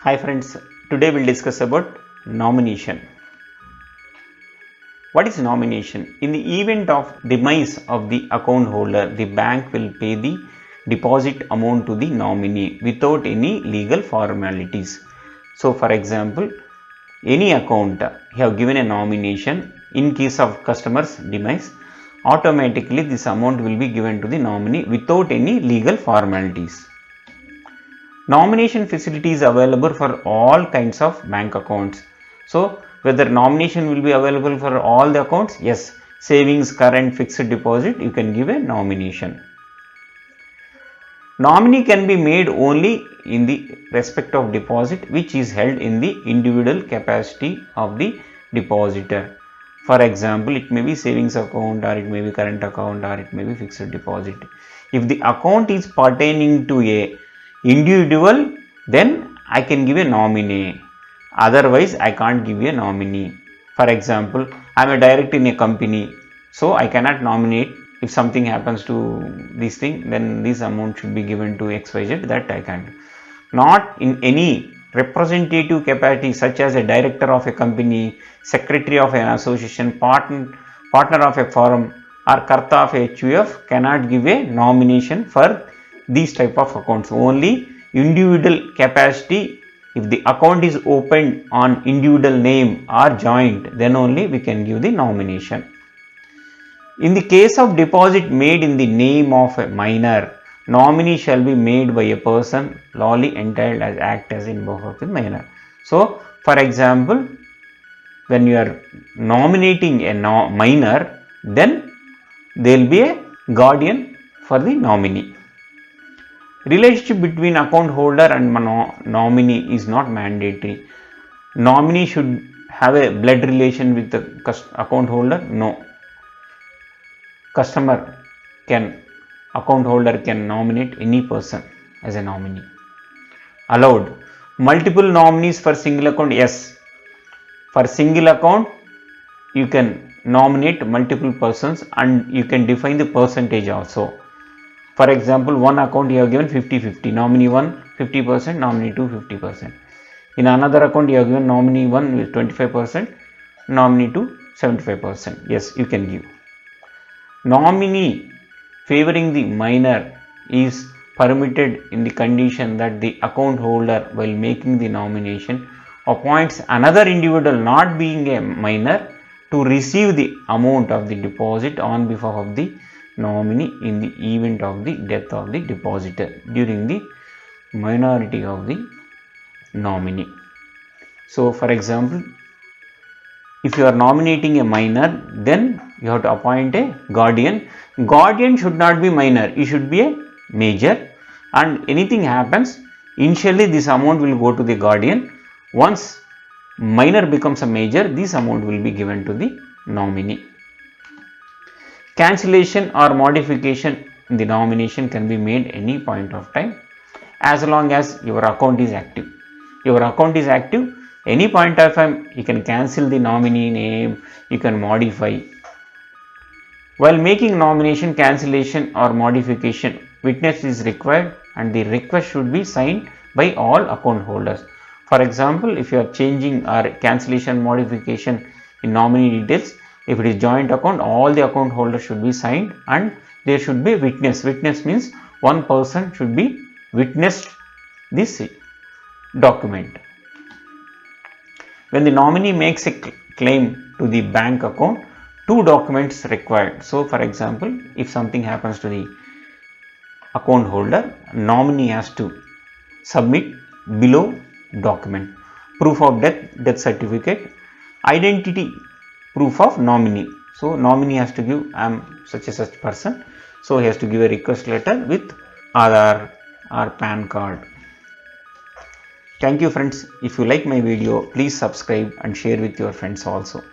Hi friends, today we'll discuss about nomination. What is nomination? In the event of demise of the account holder, the bank will pay the deposit amount to the nominee without any legal formalities. So for example, any account you have given a nomination, in case of customer's demise, automatically this amount will be given to the nominee without any legal formalities. Nomination facility is available for all kinds of bank accounts. So whether nomination will be available for all the accounts? Yes. Savings, current, fixed deposit, you can give a nomination. Nominee can be made only in the respect of deposit which is held in the individual capacity of the depositor. For example, it may be savings account, or it may be current account, or it may be fixed deposit. If the account is pertaining to a individual, then I can give a nominee. Otherwise, I can't give a nominee. For example, I am a director in a company, so I cannot nominate. If something happens to this thing, then this amount should be given to XYZ, that I can't. Not in any representative capacity such as a director of a company, secretary of an association, partner of a firm, or karta of a HUF cannot give a nomination for these type of accounts. Only individual capacity, if the account is opened on individual name or joint, then only we can give the nomination. In the case of deposit made in the name of a minor, nominee shall be made by a person lawfully entitled as act as in behalf of the minor. So, for example, when you are nominating a minor, then there will be a guardian for the nominee. Relationship between account holder and nominee is not mandatory. Nominee should have a blood relation with the account holder? No. Account holder can nominate any person as a nominee. Allowed. Multiple nominees for single account? Yes. For single account, you can nominate multiple persons and you can define the percentage also. For example, one account you have given 50-50, nominee 1 50%, nominee 2 50%. In another account you have given nominee 1 with 25%, nominee 2 75%. Yes, you can give. Nominee favoring the minor is permitted in the condition that the account holder, while making the nomination, appoints another individual not being a minor to receive the amount of the deposit on behalf of the nominee in the event of the death of the depositor during the minority of the nominee. So for example, if you are nominating a minor, then you have to appoint a guardian. Guardian should not be minor, he should be a major, and anything happens, initially this amount will go to the guardian. Once minor becomes a major, this amount will be given to the nominee. Cancellation or modification in the nomination can be made any point of time as long as your account is active. Your account is active, any point of time you can cancel the nominee name, you can modify. While making nomination, cancellation or modification, witness is required and the request should be signed by all account holders. For example, if you are changing or cancellation modification in nominee details, if it is joint account, all the account holders should be signed and there should be witness. Witness means one person should be witnessed this document. When the nominee makes a claim to the bank account, two documents required. So for example, if something happens to the account holder, nominee has to submit below document: proof of death certificate, identity proof of nominee. So nominee has to give, I am such a such person, so he has to give a request letter with Aadhaar or PAN card. Thank you friends. If you like my video, please subscribe and share with your friends also.